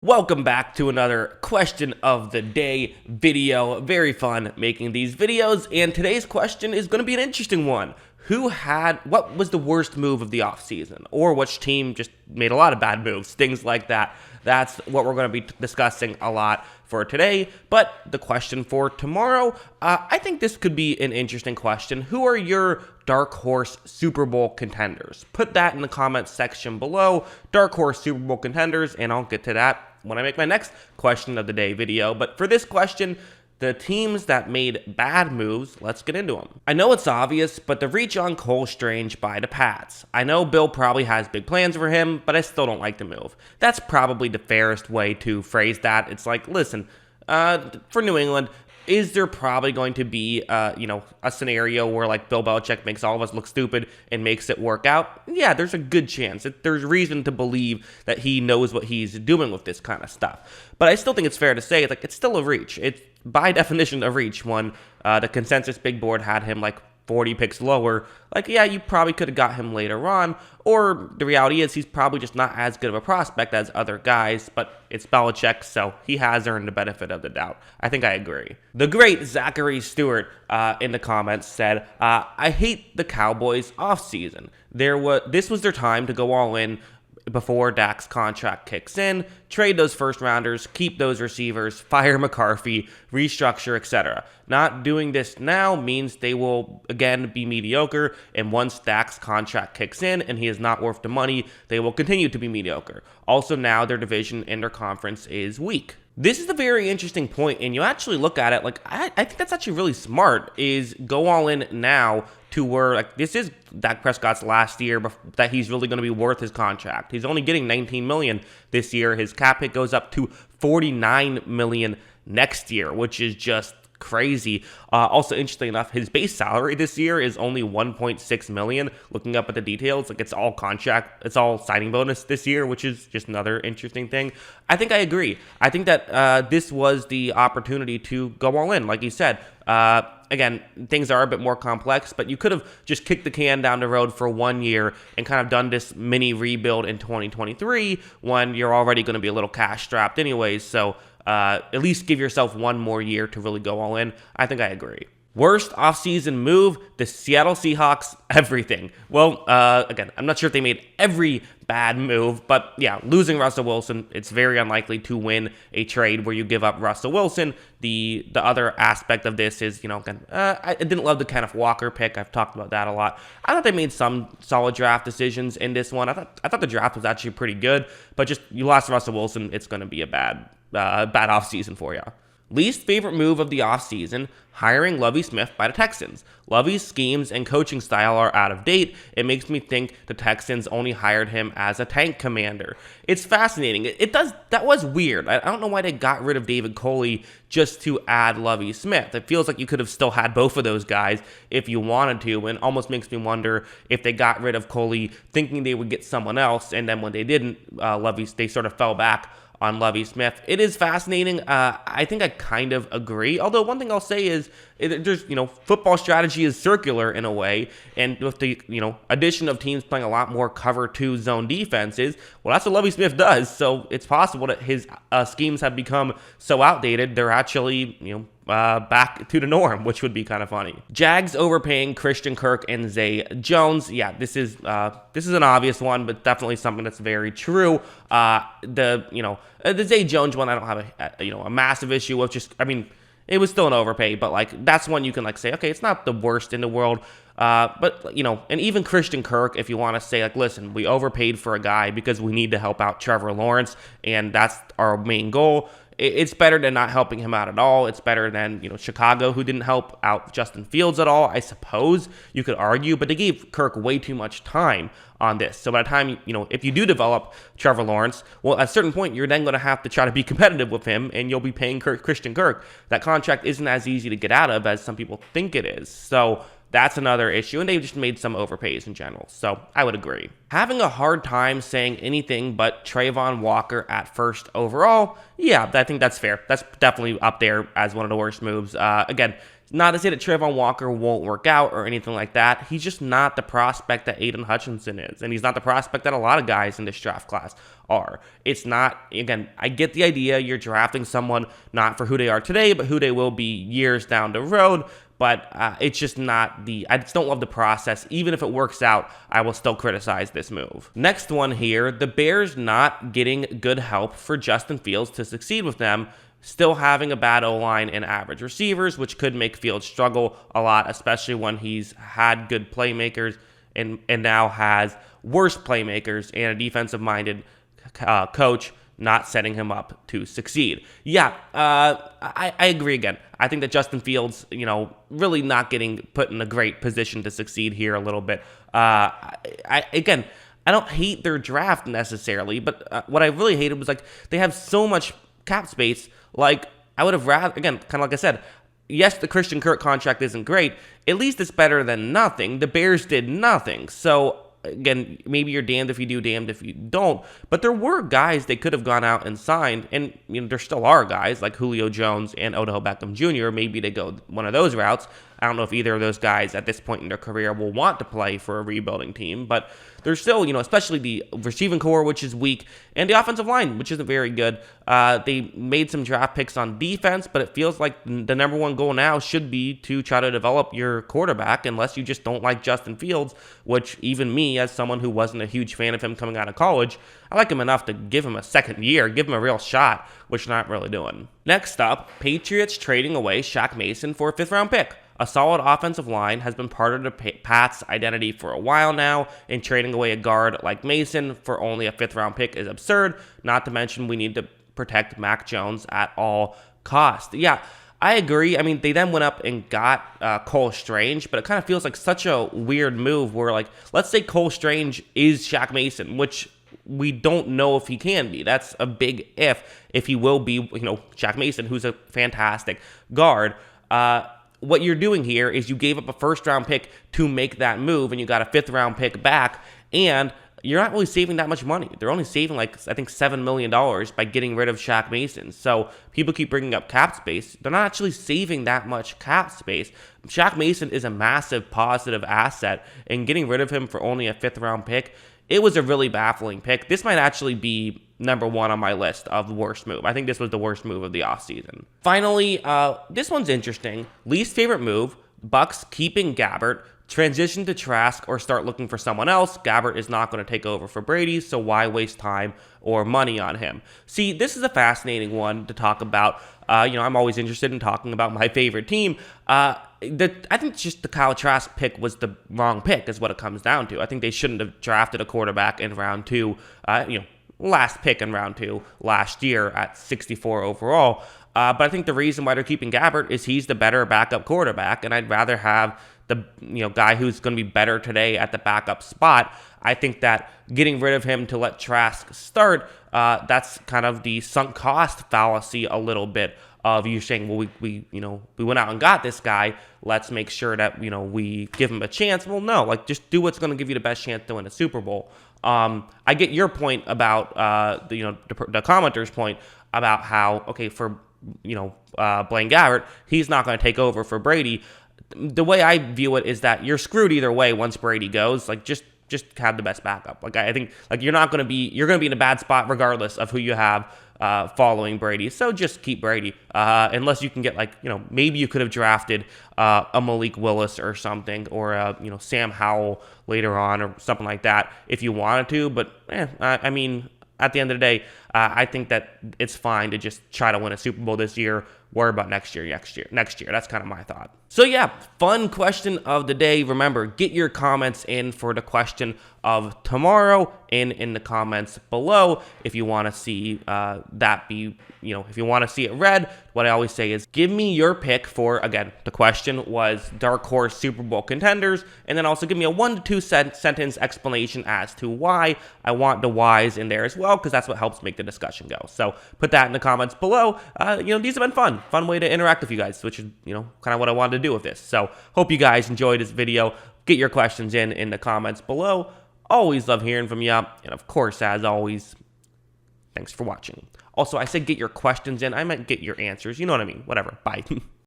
Welcome back to another question of the day video. Very fun making these videos, and today's question is going to be an interesting one. What was the worst move of the offseason? Or which team just made a lot of bad moves? Things like that. That's what we're going to be discussing a lot for today. But the question for tomorrow, I think this could be an interesting question. Who are your dark horse Super Bowl contenders? Put that in the comments section below. Dark horse Super Bowl contenders, and I'll get to that when I make my next question of the day video. But for this question, the teams that made bad moves, let's get into them. I know it's obvious, but the reach on Cole Strange by the Pats. I know Bill probably has big plans for him, but I still don't like the move. That's probably the fairest way to phrase that. It's like, listen, for New England, is there probably going to be, a scenario where like Bill Belichick makes all of us look stupid and makes it work out? Yeah, there's a good chance. There's reason to believe that he knows what he's doing with this kind of stuff. But I still think it's fair to say it's still a reach. It's by definition a reach when the consensus big board had him like 40 picks lower. Like, yeah, you probably could have got him later on, or the reality is he's probably just not as good of a prospect as other guys, but it's Belichick, so he has earned the benefit of the doubt. I think I agree. The great Zachary Stewart in the comments said, I hate the Cowboys offseason. This was their time to go all in before Dak's contract kicks in, trade those first rounders, keep those receivers, fire McCarthy, restructure, etc. Not doing this now means they will again be mediocre, and once Dak's contract kicks in and he is not worth the money, they will continue to be mediocre. Also, now their division and their conference is weak. This is a very interesting point, and you actually look at it like I think that's actually really smart, is go all in now to where like this is Dak Prescott's last year that he's really going to be worth his contract. He's only getting $19 million this year. His cap hit goes up to $49 million next year, which is just crazy. Also, interesting enough, his base salary this year is only $1.6 million. Looking up at the details, like it's all contract, it's all signing bonus this year, which is just another interesting thing. I think I agree. I think that this was the opportunity to go all in, like you said. Again, things are a bit more complex, but you could have just kicked the can down the road for 1 year and kind of done this mini rebuild in 2023 when you're already going to be a little cash strapped anyways. So at least give yourself 1 more year to really go all in. I think I agree. Worst offseason move, the Seattle Seahawks, everything. Well, again, I'm not sure if they made every bad move, but yeah, losing Russell Wilson, it's very unlikely to win a trade where you give up Russell Wilson. The other aspect of this is, again, I didn't love the Kenneth Walker pick. I've talked about that a lot. I thought they made some solid draft decisions in this one. I thought the draft was actually pretty good, but just you lost Russell Wilson, it's going to be a bad offseason for you. Least favorite move of the offseason, hiring Lovie Smith by the Texans. Lovie's schemes and coaching style are out of date. It makes me think the Texans only hired him as a tank commander. It's fascinating. That was weird. I don't know why they got rid of David Coley just to add Lovie Smith. It feels like you could have still had both of those guys if you wanted to, and almost makes me wonder if they got rid of Coley thinking they would get someone else, and then when they didn't, they sort of fell back on Lovie Smith. It is fascinating. I think I kind of agree. Although one thing I'll say is there's, football strategy is circular in a way. And with the, addition of teams playing a lot more cover 2 zone defenses, well, that's what Lovie Smith does. So it's possible that his schemes have become so outdated, they're actually, back to the norm, which would be kind of funny. Jags overpaying Christian Kirk and Zay Jones. Yeah, this is an obvious one, but definitely something that's very true. The Zay Jones one, I don't have a massive issue with. It was still an overpay, but like that's one you can say, okay, it's not the worst in the world. But and even Christian Kirk, if you want to say listen, we overpaid for a guy because we need to help out Trevor Lawrence, and that's our main goal. It's better than not helping him out at all. It's better than, Chicago, who didn't help out Justin Fields at all, I suppose you could argue, but they gave Kirk way too much time on this. So by the time, if you do develop Trevor Lawrence, well, at a certain point, you're then going to have to try to be competitive with him, and you'll be paying Christian Kirk. That contract isn't as easy to get out of as some people think it is. So that's another issue, and they just made some overpays in general, so I would agree. Having a hard time saying anything but Trayvon Walker at first overall, yeah, I think that's fair. That's definitely up there as one of the worst moves. Again, Not to say that Trayvon Walker won't work out or anything like that. He's just not the prospect that Aiden Hutchinson is. And he's not the prospect that a lot of guys in this draft class are. It's not, again, I get the idea you're drafting someone not for who they are today, but who they will be years down the road. But it's just not I just don't love the process. Even if it works out, I will still criticize this move. Next one here, the Bears not getting good help for Justin Fields to succeed with them. Still having a bad O-line and average receivers, which could make Fields struggle a lot, especially when he's had good playmakers and now has worse playmakers and a defensive-minded coach not setting him up to succeed. Yeah, I agree again. I think that Justin Fields, really not getting put in a great position to succeed here a little bit. I don't hate their draft necessarily, but what I really hated was they have so much cap space. I would have rather, again, kind of like I said, yes, the Christian Kirk contract isn't great. At least it's better than nothing. The Bears did nothing. So, again, maybe you're damned if you do, damned if you don't. But there were guys they could have gone out and signed, and there still are guys like Julio Jones and Odell Beckham Jr. Maybe they go one of those routes. I don't know if either of those guys at this point in their career will want to play for a rebuilding team, but there's still, especially the receiving core, which is weak, and the offensive line, which isn't very good. They made some draft picks on defense, but it feels like the number one goal now should be to try to develop your quarterback, unless you just don't like Justin Fields, which even me, as someone who wasn't a huge fan of him coming out of college, I like him enough to give him a second year, give him a real shot, which they're not really doing. Next up, Patriots trading away Shaq Mason for a 5th-round pick. A solid offensive line has been part of the Pats' identity for a while now, and trading away a guard like Mason for only a 5th-round pick is absurd, not to mention we need to protect Mac Jones at all costs. Yeah, I agree. I mean, they then went up and got Cole Strange, but it kind of feels like such a weird move where, let's say Cole Strange is Shaq Mason, which we don't know if he can be. That's a big if he will be, Shaq Mason, who's a fantastic guard. What you're doing here is you gave up a 1st-round pick to make that move, and you got a 5th-round pick back, and you're not really saving that much money. They're only saving, I think, $7 million by getting rid of Shaq Mason. So people keep bringing up cap space. They're not actually saving that much cap space. Shaq Mason is a massive positive asset, and getting rid of him for only a 5th-round pick, it was a really baffling pick. This might actually be number one on my list of worst move. I think this was the worst move of the offseason. Finally, this one's interesting. Least favorite move, Bucs keeping Gabbert, transition to Trask, or start looking for someone else. Gabbert is not going to take over for Brady, so why waste time or money on him? See, this is a fascinating one to talk about. I'm always interested in talking about my favorite team. I think just the Kyle Trask pick was the wrong pick is what it comes down to. I think they shouldn't have drafted a quarterback in round 2, last pick in round 2 last year at 64 overall. But I think the reason why they're keeping Gabbert is he's the better backup quarterback, and I'd rather have the guy who's going to be better today at the backup spot. I think that getting rid of him to let Trask start, that's kind of the sunk cost fallacy a little bit of you saying, well, we went out and got this guy. Let's make sure that, we give him a chance. Well, no, just do what's going to give you the best chance to win a Super Bowl. I get your point about, the commenter's point about how, okay, for, Blaine Gabbert, he's not going to take over for Brady. The way I view it is that you're screwed either way once Brady goes. Just have the best backup. I think you're going to be in a bad spot regardless of who you have following Brady. So just keep Brady unless you can get maybe you could have drafted a Malik Willis or something, or Sam Howell later on or something like that if you wanted to. But I mean, at the end of the day, I think that it's fine to just try to win a Super Bowl this year. Worry about next year. That's kind of my thought. So yeah, fun question of the day. Remember, get your comments in for the question of tomorrow in the comments below. If you want to see that be, if you want to see it read, what I always say is give me your pick for, again, the question was dark horse Super Bowl contenders, and then also give me a 1 to 2 sentence explanation as to why. I want the whys in there as well, because that's what helps make the discussion go. So put that in the comments below. These have been fun way to interact with you guys, which is, kind of what I wanted to do with this. So hope you guys enjoyed this video. Get your questions in the comments below. Always love hearing from you. And of course, as always, thanks for watching. Also, I said get your questions in. I meant get your answers. You know what I mean? Whatever. Bye.